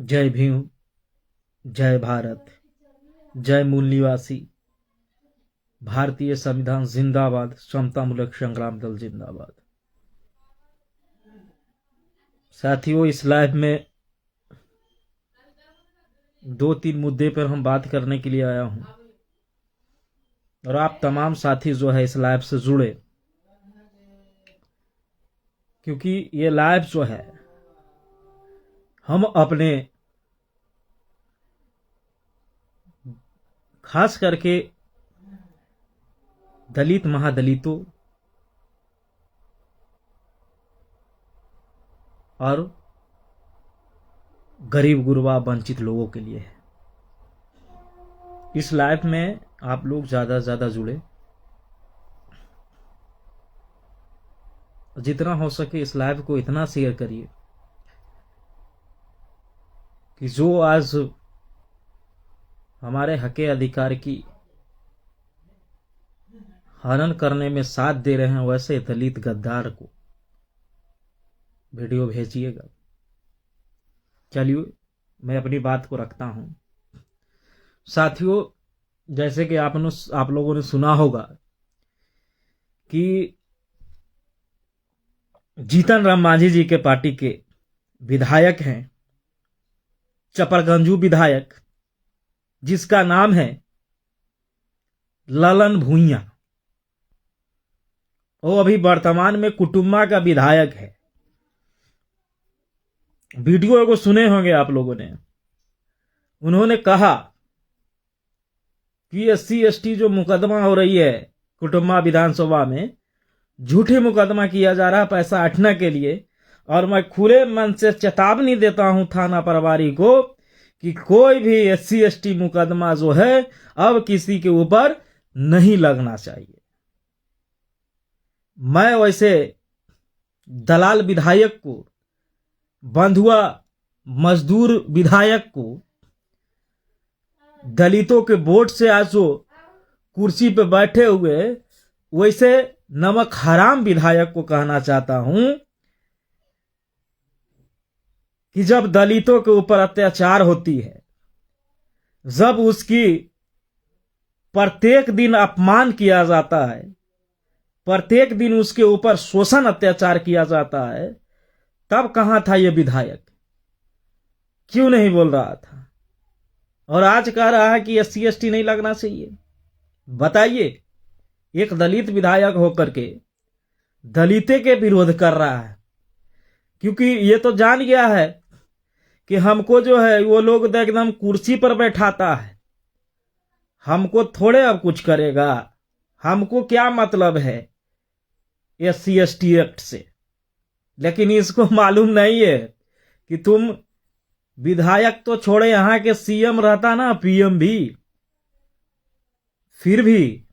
जय भीम, जय भारत, जय मूल निवासी, भारतीय संविधान जिंदाबाद, समतामूलक संग्राम दल जिंदाबाद। साथियों, इस लाइव में 2-3 मुद्दे पर हम बात करने के लिए आया हूं और आप तमाम साथी जो है इस लाइव से जुड़े, क्योंकि ये लाइव जो है हम अपने खास करके दलित महादलितों और गरीब गुरबा वंचित लोगों के लिए है। इस लाइव में आप लोग ज्यादा से ज्यादा जुड़े, जितना हो सके इस लाइव को इतना शेयर करिए कि जो आज हमारे हक अधिकार की हनन करने में साथ दे रहे हैं, वैसे दलित गद्दार को वीडियो भेजिएगा। चलिए मैं अपनी बात को रखता हूं। साथियों, जैसे कि आप लोगों ने सुना होगा कि जीतन राम मांझी जी के पार्टी के विधायक हैं, चपरगंजू विधायक, जिसका नाम है ललन भुइयां। वो अभी वर्तमान में कुटुंबा का विधायक है। वीडियो को सुने होंगे आप लोगों ने। उन्होंने कहा कि SC/ST जो मुकदमा हो रही है कुटुंबा विधानसभा में, झूठे मुकदमा किया जा रहा है पैसा हटने के लिए, और मैं खुले मन से चेतावनी देता हूं थाना प्रभारी को कि कोई भी SC/ST मुकदमा जो है अब किसी के ऊपर नहीं लगना चाहिए। मैं वैसे दलाल विधायक को, बंधुआ मजदूर विधायक को, दलितों के वोट से आज जो कुर्सी पे बैठे हुए वैसे नमक हराम विधायक को कहना चाहता हूं कि जब दलितों के ऊपर अत्याचार होती है, जब उसकी प्रत्येक दिन अपमान किया जाता है, प्रत्येक दिन उसके ऊपर शोषण अत्याचार किया जाता है, तब कहां था ये विधायक? क्यों नहीं बोल रहा था? और आज कह रहा है कि SC/ST नहीं लगना चाहिए। बताइए, एक दलित विधायक होकर के दलिते के विरोध कर रहा है, क्योंकि ये तो जान गया है कि हमको जो है वो लोग एकदम कुर्सी पर बैठाता है, हमको थोड़े अब कुछ करेगा, हमको क्या मतलब है SC/ST एक्ट से। लेकिन इसको मालूम नहीं है कि तुम विधायक तो छोड़े, यहां के CM रहता ना, PM भी, फिर भी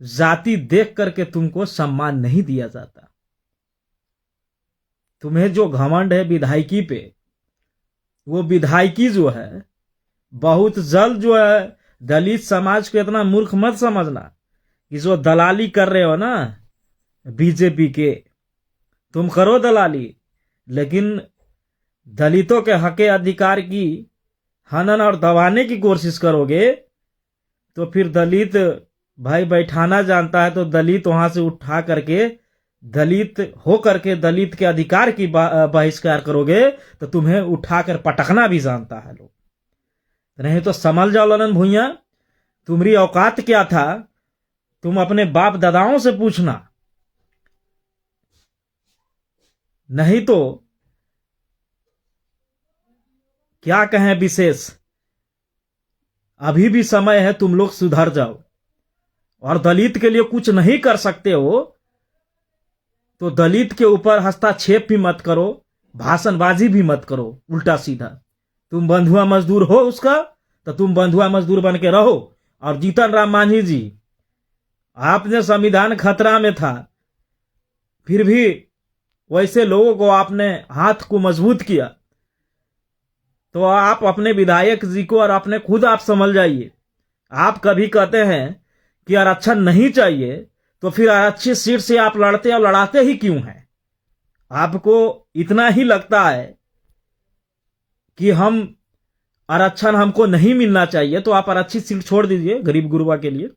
जाति देख करके तुमको सम्मान नहीं दिया जाता। तुम्हें जो घमंड है विधायकी पे, वो विधायकी जो है बहुत जल्द जो है, दलित समाज को इतना मूर्ख मत समझना कि जो दलाली कर रहे हो ना बीजेपी के, तुम करो दलाली, लेकिन दलितों के हक अधिकार की हनन और दबाने की कोशिश करोगे तो फिर दलित भाई बैठाना जानता है तो दलित वहां से उठा करके, दलित हो करके दलित के अधिकार की बहिष्कार करोगे तो तुम्हें उठाकर पटकना भी जानता है लोग। नहीं तो समझ जाओ ललन भुइयां, तुम्हारी औकात क्या था तुम अपने बाप दादाओं से पूछना। नहीं तो क्या कहें विशेष, अभी भी समय है, तुम लोग सुधर जाओ। और दलित के लिए कुछ नहीं कर सकते हो तो दलित के ऊपर हस्तक्षेप भी मत करो, भाषणबाजी भी मत करो उल्टा सीधा। तुम बंधुआ मजदूर हो उसका तो तुम बंधुआ मजदूर बन के रहो। और जीतन राम मांझी जी, आपने संविधान खतरा में था, फिर भी वैसे लोगों को आपने हाथ को मजबूत किया, तो आप अपने विधायक जी को और अपने खुद आप समझ जाइए। आप कभी कहते हैं कि आरक्षण नहीं चाहिए, तो फिर आरक्षित सीट से आप लड़ते और लड़ाते ही क्यों हैं? आपको इतना ही लगता है कि हम आरक्षण हमको नहीं मिलना चाहिए, तो आप आरक्षित सीट छोड़ दीजिए गरीब गुरबा के लिए,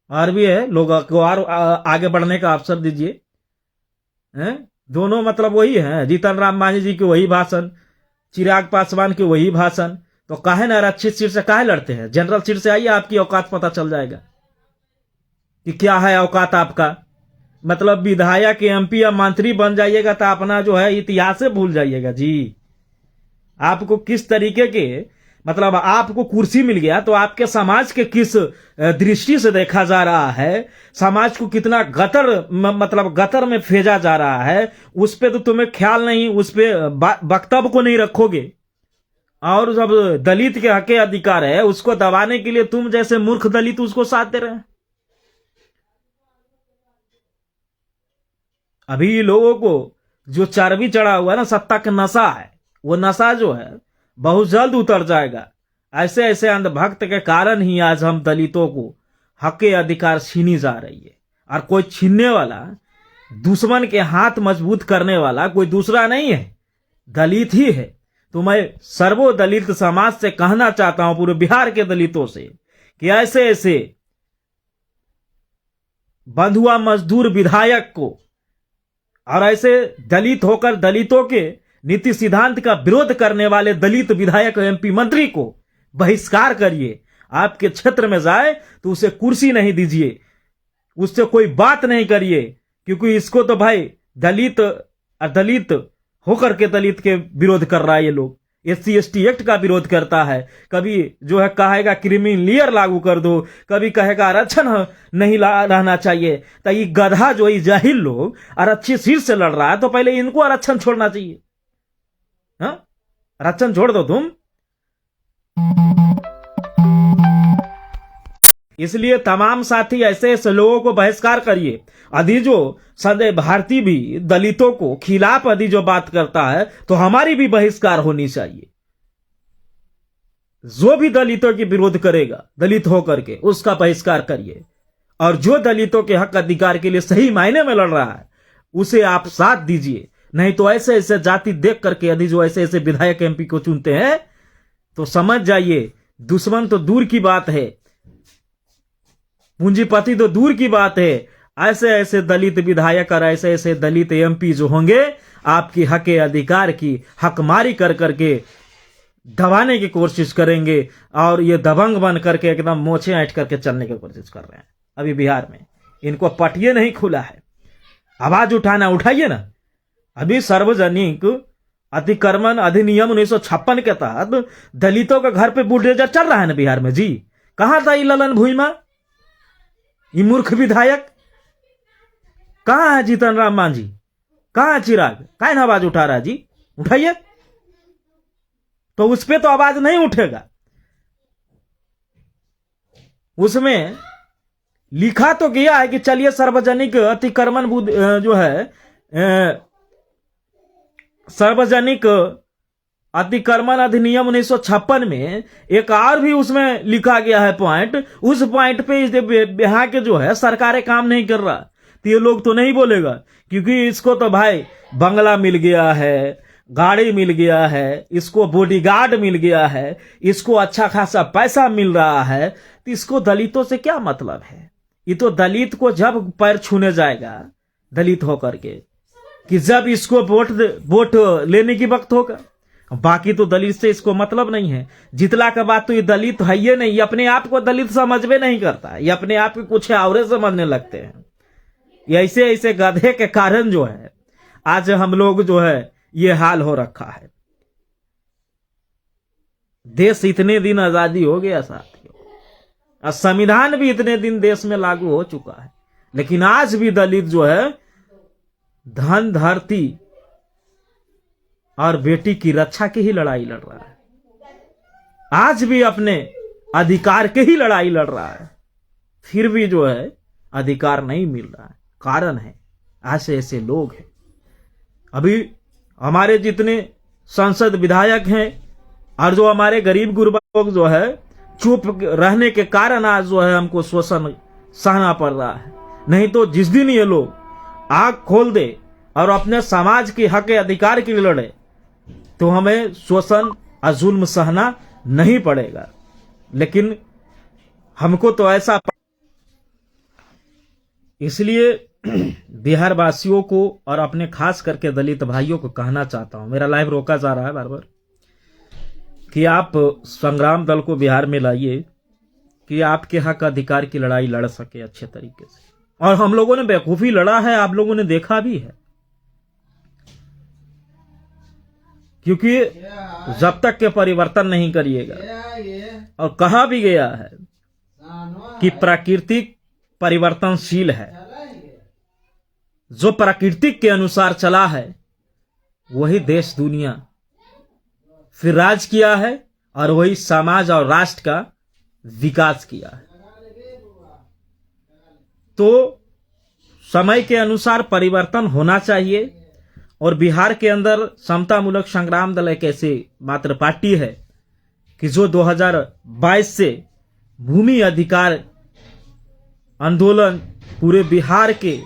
और भी है लोगों को और आगे बढ़ने का अवसर दीजिए। दोनों मतलब वही है, जीतन राम मांझी जी के वही भाषण, चिराग पासवान के वही भाषण, तो काहे ना आरक्षित सीट से काहे लड़ते हैं? जनरल सीट से आइए, आपकी औकात पता चल जाएगा कि क्या है औकात आपका। मतलब विधायक एमपी या मंत्री बन जाइएगा तो अपना जो है इतिहास से भूल जाइएगा जी। आपको किस तरीके के, मतलब आपको कुर्सी मिल गया तो आपके समाज के किस दृष्टि से देखा जा रहा है, समाज को कितना गतर मतलब गतर में भेजा जा रहा है, उस पे तो तुम्हें ख्याल नहीं, उस पे वक्तव्य को नहीं रखोगे। और जब दलित के हक अधिकार है उसको दबाने के लिए तुम जैसे मूर्ख दलित उसको साथ दे रहे हैं। अभी लोगों को जो चर्बी चढ़ा हुआ है ना, सत्ता का नशा है, वो नशा जो है बहुत जल्द उतर जाएगा। ऐसे ऐसे अंधभक्त के कारण ही आज हम दलितों को हक अधिकार छीनी जा रही है। और कोई छीनने वाला, दुश्मन के हाथ मजबूत करने वाला कोई दूसरा नहीं है, दलित ही है। तो मैं सर्वो दलित समाज से कहना चाहता हूं, पूरे बिहार के दलितों से, कि ऐसे ऐसे बंधुआ मजदूर विधायक को और ऐसे दलित होकर दलितों के नीति सिद्धांत का विरोध करने वाले दलित विधायक एमपी मंत्री को बहिष्कार करिए। आपके क्षेत्र में जाए तो उसे कुर्सी नहीं दीजिए, उससे कोई बात नहीं करिए, क्योंकि इसको तो भाई दलित होकर के दलित के विरोध कर रहा है। ये लोग SC ST एक्ट का विरोध करता है, कभी जो है कहेगा क्रिमिनल लागू कर दो, कभी कहेगा आरक्षण नहीं रहना चाहिए। तो ये गधा जो ये जाहिल लोग आरक्षित सीट से लड़ रहा है, तो पहले इनको आरक्षण छोड़ना चाहिए। आरक्षण छोड़ दो तुम। इसलिए तमाम साथी ऐसे ऐसे लोगों को बहिष्कार करिए। यदि जो संजय भारती भी दलितों को खिलाफ यदि जो बात करता है तो हमारी भी बहिष्कार होनी चाहिए। जो भी दलितों के विरोध करेगा दलित होकर के, उसका बहिष्कार करिए। और जो दलितों के हक अधिकार के लिए सही मायने में लड़ रहा है उसे आप साथ दीजिए। नहीं तो ऐसे ऐसे जाति देख करके यदि जो ऐसे ऐसे विधायक एमपी को चुनते हैं तो समझ जाइए, दुश्मन तो दूर की बात है, पूंजीपति तो दूर की बात है, ऐसे ऐसे दलित विधायक और ऐसे ऐसे दलित एमपी जो होंगे आपकी हक अधिकार की हकमारी कर करके दबाने की कोशिश करेंगे। और ये दबंग बन करके एकदम मोछे ऐंठ करके चलने की कोशिश कर रहे हैं। अभी बिहार में इनको पटिए नहीं खुला है, आवाज उठाना उठाइए ना। अभी सार्वजनिक अतिक्रमण अधिनियम 1956 के तहत दलितों के घर पे बुलडोजर चल रहा है ना बिहार में जी। कहां था ये ललन भुइमा, ये मूर्ख विधायक? कहां है जीतन राम मांझी, कहां है चिराग? काहे आवाज उठा रहा है जी? उठाइए। तो उस पे तो आवाज नहीं उठेगा। उसमें लिखा तो गया है कि चलिए सार्वजनिक अतिक्रमण जो है सार्वजनिक अतिक्रमण अधिनियम 1956 में एक और भी उसमें लिखा गया है पॉइंट। उस पॉइंट पे यहाँ के जो है सरकारें काम नहीं कर रहा, तो ये लोग तो नहीं बोलेगा, क्योंकि इसको तो भाई बंगला मिल गया है, गाड़ी मिल गया है, इसको बॉडीगार्ड मिल गया है, इसको अच्छा खासा पैसा मिल रहा है, तो इसको दलितों से क्या मतलब है? ये तो दलित को जब पैर छूने जाएगा दलित होकर के, कि जब इसको वोट लेने की वक्त होगा। बाकी तो दलित से इसको मतलब नहीं है। जितला के बाद तो ये दलित है ये नहीं, ये अपने आप को दलित समझ में नहीं करता, ये अपने आप को कुछ और समझने लगते हैं। ये ऐसे ऐसे गधे के कारण जो है आज हम लोग जो है ये हाल हो रखा है। देश इतने दिन आजादी हो गया साथियों, और संविधान भी इतने दिन देश में लागू हो चुका है, लेकिन आज भी दलित जो है धन धरती और बेटी की रक्षा की ही लड़ाई लड़ रहा है। आज भी अपने अधिकार के ही लड़ाई लड़ रहा है, फिर भी जो है अधिकार नहीं मिल रहा है। कारण है ऐसे ऐसे लोग हैं। अभी हमारे जितने सांसद विधायक हैं और जो हमारे गरीब गुरबा लोग जो है चुप रहने के कारण आज जो है हमको शोषण सहना पड़ रहा है। नहीं तो जिस दिन ये लोग आंख खोल दे और अपने समाज के हक अधिकार के लिए लड़े तो हमें शोषण और जुल्म सहना नहीं पड़ेगा। लेकिन हमको तो ऐसा, इसलिए बिहार वासियों को और अपने खास करके दलित भाइयों को कहना चाहता हूं, मेरा लाइव रोका जा रहा है बार बार, कि आप संग्राम दल को बिहार में लाइए कि आपके हक अधिकार की लड़ाई लड़ सके अच्छे तरीके से। और हम लोगों ने बेवकूफी लड़ा है, आप लोगों ने देखा भी है, क्योंकि जब तक के परिवर्तन नहीं करिएगा, और कहा भी गया है कि प्राकृतिक परिवर्तनशील है, जो प्राकृतिक के अनुसार चला है वही देश दुनिया फिर राज किया है, और वही समाज और राष्ट्र का विकास किया है। तो समय के अनुसार परिवर्तन होना चाहिए। और बिहार के अंदर समतामूलक संग्राम दल एक ऐसी मात्र पार्टी है कि जो 2022 से भूमि अधिकार आंदोलन पूरे बिहार के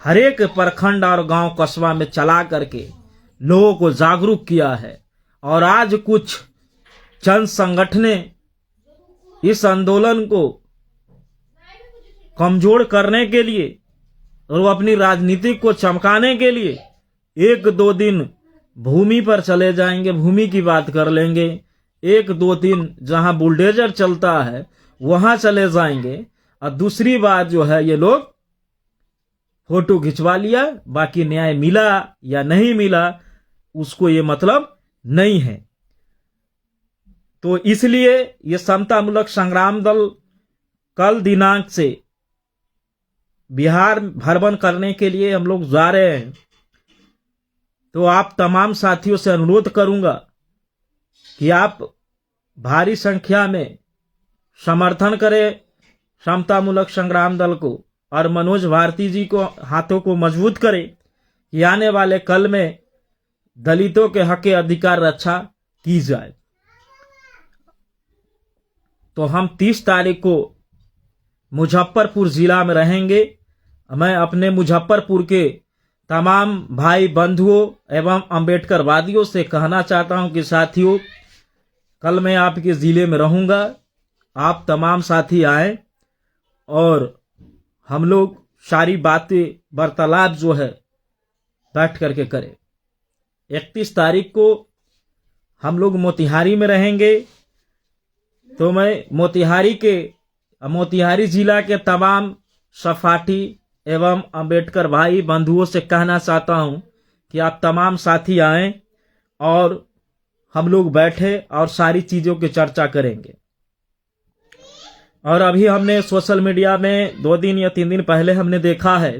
हरेक प्रखंड और गांव कस्बा में चला करके लोगों को जागरूक किया है। और आज कुछ चंद संगठनें इस आंदोलन को कमजोर करने के लिए और वो अपनी राजनीति को चमकाने के लिए 1-2 दिन भूमि पर चले जाएंगे, भूमि की बात कर लेंगे, 1-2 दिन जहां बुलडोजर चलता है वहां चले जाएंगे, और दूसरी बात जो है ये लोग फोटो खिंचवा लिया, बाकी न्याय मिला या नहीं मिला उसको ये मतलब नहीं है। तो इसलिए ये समतामूलक संग्राम दल कल दिनांक से बिहार भ्रमण करने के लिए हम लोग जा रहे हैं। तो आप तमाम साथियों से अनुरोध करूंगा कि आप भारी संख्या में समर्थन करें समतामूलक संग्राम दल को, और मनोज भारती जी को हाथों को मजबूत करें कि आने वाले कल में दलितों के हक अधिकार रक्षा की जाए। तो हम 30 तारीख को मुजफ्फरपुर जिला में रहेंगे। मैं अपने मुजफ्फरपुर के तमाम भाई बंधुओं एवं अम्बेडकरवादियों से कहना चाहता हूं कि साथियों, कल मैं आपके जिले में रहूंगा, आप तमाम साथी आए और हम लोग सारी बातें वार्तालाप जो है बैठ करके करें। 31 तारीख को हम लोग मोतिहारी में रहेंगे। तो मैं मोतिहारी जिला के तमाम सफाटी एवं अंबेडकर भाई बंधुओं से कहना चाहता हूं कि आप तमाम साथी आएं और हम लोग बैठे और सारी चीजों की चर्चा करेंगे। और अभी हमने सोशल मीडिया में 2 दिन या 3 दिन पहले हमने देखा है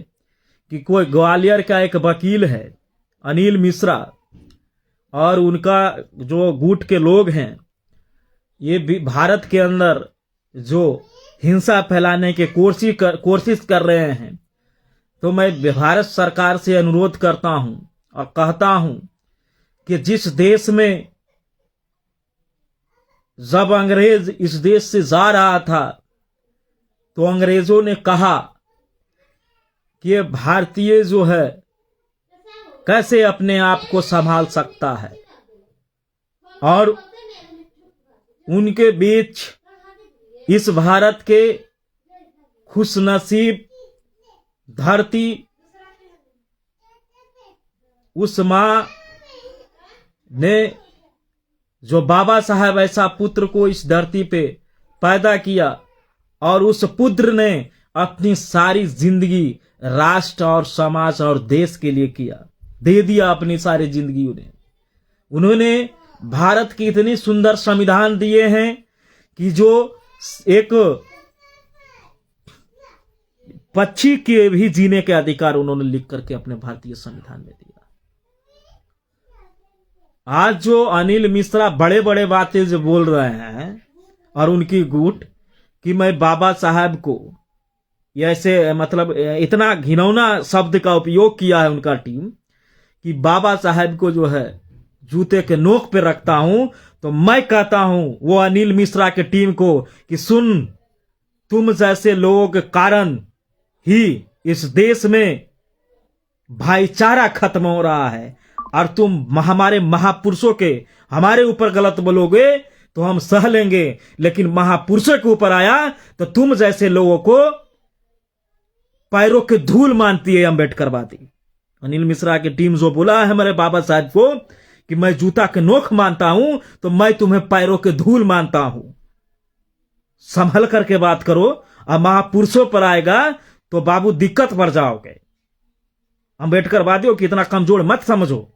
कि कोई ग्वालियर का एक वकील है अनिल मिश्रा, और उनका जो गुट के लोग हैं ये भी भारत के अंदर जो हिंसा फैलाने की कोशिश कर रहे हैं। तो मैं भारत सरकार से अनुरोध करता हूं और कहता हूं कि जिस देश में जब अंग्रेज इस देश से जा रहा था तो अंग्रेजों ने कहा कि ये भारतीय जो है कैसे अपने आप को संभाल सकता है, और उनके बीच इस भारत के खुशनसीब धरती उस मां ने जो बाबा साहब ऐसा पुत्र को इस धरती पे पैदा किया, और उस पुत्र ने अपनी सारी जिंदगी राष्ट्र और समाज और देश के लिए किया, दे दिया अपनी सारी जिंदगी उन्होंने भारत की इतनी सुंदर संविधान दिए हैं कि जो एक पक्षी के भी जीने के अधिकार उन्होंने लिख करके अपने भारतीय संविधान में दिया। आज जो अनिल मिश्रा बड़े बड़े बातें जो बोल रहे हैं और उनकी गुट कि मैं बाबा साहब को ऐसे मतलब इतना घिनौना शब्द का उपयोग किया है उनका टीम कि बाबा साहब को जो है जूते के नोक पे रखता हूं। तो मैं कहता हूं वो अनिल मिश्रा के टीम को कि सुन, तुम जैसे लोगों के कारण ही इस देश में भाईचारा खत्म हो रहा है। और तुम हमारे महापुरुषों के हमारे ऊपर गलत बोलोगे तो हम सह लेंगे, लेकिन महापुरुषों के ऊपर आया तो तुम जैसे लोगों को पैरों के धूल मानती है अम्बेडकरवादी। अनिल मिश्रा की टीम जो बोला है हमारे बाबा साहब को कि मैं जूता के नोक मानता हूं, तो मैं तुम्हें पैरों के धूल मानता हूं। संभल करके बात करो, और महापुरुषों पर आएगा तो बाबू दिक्कत पड़ जाओगे। अम्बेडकरवादियों की इतना कमजोर मत समझो।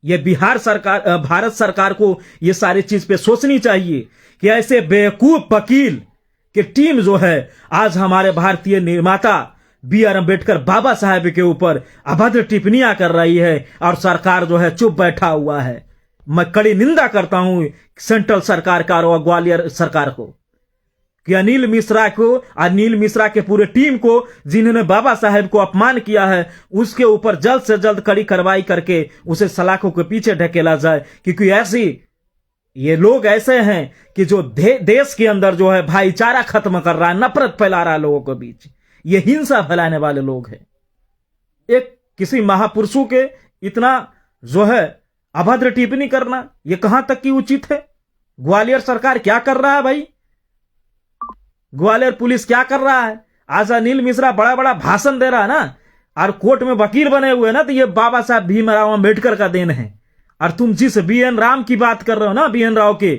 ये बिहार सरकार, भारत सरकार को ये सारी चीज पे सोचनी चाहिए कि ऐसे बेवकूफ वकील की टीम जो है आज हमारे भारतीय निर्माता बी.आर. अम्बेडकर बाबा साहब के ऊपर अभद्र टिप्पणियां कर रही है और सरकार जो है चुप बैठा हुआ है। मैं कड़ी निंदा करता हूं सेंट्रल सरकार का और ग्वालियर सरकार को कि अनिल मिश्रा के पूरे टीम को जिन्होंने बाबा साहब को अपमान किया है उसके ऊपर जल्द से जल्द कड़ी कार्रवाई करके उसे सलाखों के पीछे ढकेला जाए, क्योंकि ये लोग ऐसे हैं कि जो देश के अंदर जो है भाईचारा खत्म कर रहा है, नफरत फैला रहा है लोगों के बीच, ये हिंसा फैलाने वाले लोग हैं। एक किसी महापुरुषों के इतना जो है अभद्र टिप्पणी करना ये कहां तक की उचित है? ग्वालियर सरकार क्या कर रहा है भाई? ग्वालियर पुलिस क्या कर रहा है? आज अनिल मिश्रा बड़ा बड़ा भाषण दे रहा है ना, और कोर्ट में वकील बने हुए ना, तो ये बाबा साहब भीमराव अम्बेडकर का देन है। और तुम जिस बी.एन. राम की बात कर रहे हो ना, बी.एन. राव के,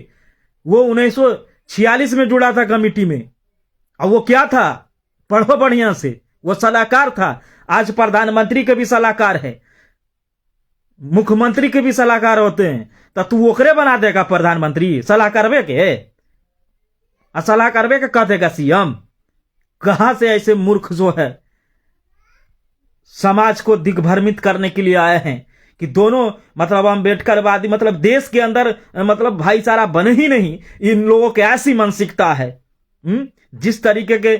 वो 1946 में जुड़ा था कमिटी में, और वो क्या था? पढ़ो बढ़िया से, वो सलाहकार था। आज प्रधानमंत्री के भी सलाहकार है, मुख्यमंत्री के भी सलाहकार होते हैं, तो तू ओकरे बना देगा प्रधानमंत्री? सलाहकारवे के सलाह करवे के कह देगा सीएम? कहां से ऐसे मूर्ख जो है समाज को दिग्भ्रमित करने के लिए आए हैं कि दोनों मतलब अम्बेडकरवादी मतलब देश के अंदर मतलब भाईचारा बने ही नहीं। इन लोगों की ऐसी मानसिकता है। जिस तरीके के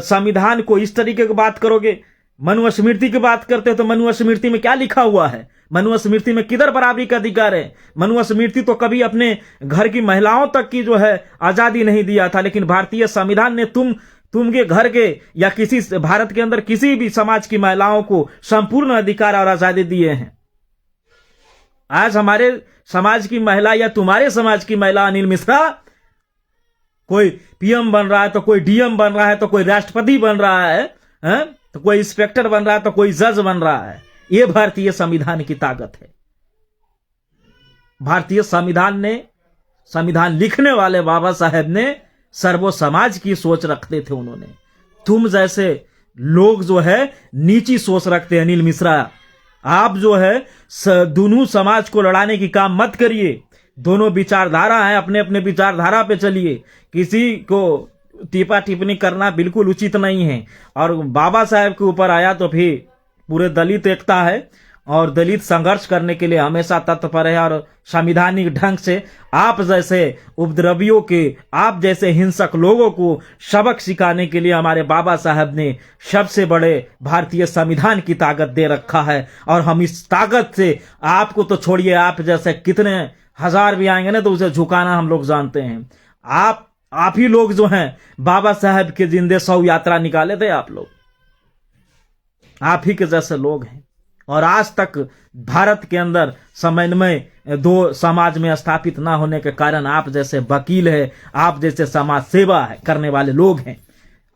संविधान को इस तरीके की बात करोगे, मनुस्मृति की बात करते हो तो मनुस्मृति में क्या लिखा हुआ है? मनुस्मृति में किधर बराबरी का अधिकार है? मनुस्मृति तो कभी अपने घर की महिलाओं तक की जो है आजादी नहीं दिया था, लेकिन भारतीय संविधान ने तुमके घर के या किसी भारत के अंदर किसी भी समाज की महिलाओं को संपूर्ण अधिकार और आजादी दिए हैं। आज हमारे समाज की महिला या तुम्हारे समाज की महिला अनिल मिश्रा कोई पीएम बन रहा है, तो कोई डीएम बन रहा है, तो कोई राष्ट्रपति बन रहा है, तो कोई इंस्पेक्टर बन रहा है, तो कोई जज बन रहा है। ये भारतीय संविधान की ताकत है। भारतीय संविधान लिखने वाले बाबा साहेब ने सर्वो समाज की सोच रखते थे उन्होंने। तुम जैसे लोग जो है नीची सोच रखते हैं। अनिल मिश्रा, आप जो है दोनों समाज को लड़ाने की काम मत करिए। दोनों विचारधारा है, अपने अपने विचारधारा पे चलिए। किसी को टीपा टिप्पणी करना बिल्कुल उचित नहीं है। और बाबा साहेब के ऊपर आया तो फिर पूरे दलित एकता है और दलित संघर्ष करने के लिए हमेशा तत्पर है। और संवैधानिक ढंग से आप जैसे उपद्रवियों के, आप जैसे हिंसक लोगों को सबक सिखाने के लिए हमारे बाबा साहब ने सबसे बड़े भारतीय संविधान की ताकत दे रखा है। और हम इस ताकत से आपको तो छोड़िए, आप जैसे कितने हजार भी आएंगे ना तो उसे झुकाना हम लोग जानते हैं। आप ही लोग जो हैं बाबा साहब के जिंदे 100 यात्रा निकाले थे। आप लोग, आप ही के जैसे लोग हैं। और आज तक भारत के अंदर समन्वय दो समाज में स्थापित ना होने के कारण आप जैसे वकील है, आप जैसे समाज सेवा करने वाले लोग हैं,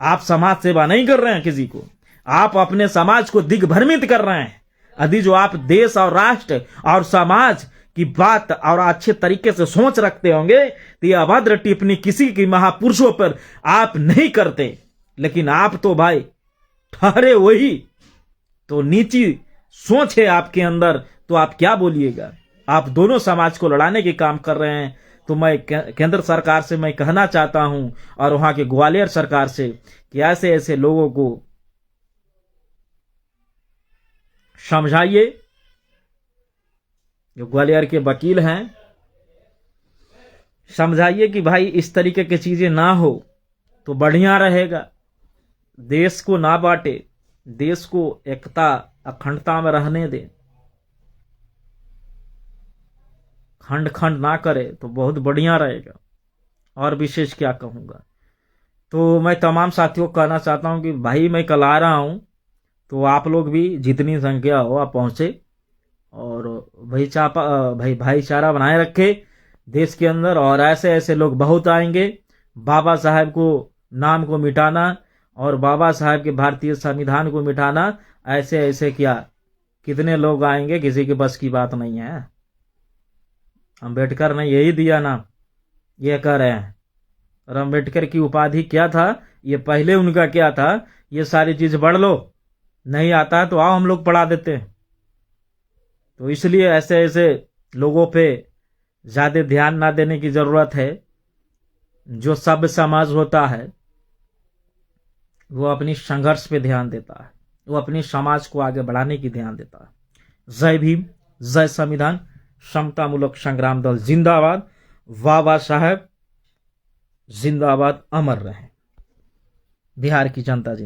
आप समाज सेवा नहीं कर रहे हैं किसी को, आप अपने समाज को दिग्भ्रमित कर रहे हैं। यदि जो आप देश और राष्ट्र और समाज की बात और अच्छे तरीके से सोच रखते होंगे तो यह अभद्र टिप्पणी किसी की महापुरुषों पर आप नहीं करते। लेकिन आप तो भाई ठहरे वही, तो नीची सोच है आपके अंदर, तो आप क्या बोलिएगा? आप दोनों समाज को लड़ाने के काम कर रहे हैं। तो मैं केंद्र सरकार से मैं कहना चाहता हूं और वहां के ग्वालियर सरकार से कि ऐसे ऐसे लोगों को समझाइए। जो ग्वालियर के वकील हैं, समझाइए कि भाई इस तरीके की चीजें ना हो तो बढ़िया रहेगा। देश को ना बांटे, देश को एकता अखंडता में रहने दे, खंड खंड ना करे तो बहुत बढ़िया रहेगा। और विशेष क्या कहूंगा। तो मैं तमाम साथियों को कहना चाहता हूं कि भाई मैं कल आ रहा हूं, तो आप लोग भी जितनी संख्या हो आप पहुंचे और भाईचारा बनाए रखे देश के अंदर। और ऐसे ऐसे लोग बहुत आएंगे बाबा साहब को नाम को मिटाना और बाबा साहब के भारतीय संविधान को मिटाना। ऐसे ऐसे क्या कितने लोग आएंगे, किसी के बस की बात नहीं है। अम्बेडकर ने यही दिया ना, ये कह रहे हैं। और अम्बेडकर की उपाधि क्या था, ये पहले उनका क्या था, ये सारी चीज पढ़ लो। नहीं आता है तो आओ हम लोग पढ़ा देते हैं। तो इसलिए ऐसे ऐसे लोगों पे ज्यादा ध्यान ना देने की जरूरत है। जो सभ्य समाज होता है वो अपनी संघर्ष पे ध्यान देता है, वो अपनी समाज को आगे बढ़ाने की ध्यान देता है। जय भीम, जय संविधान, समतामूलक संग्राम दल जिंदाबाद, बाबा साहब जिंदाबाद, अमर रहे। बिहार की जनता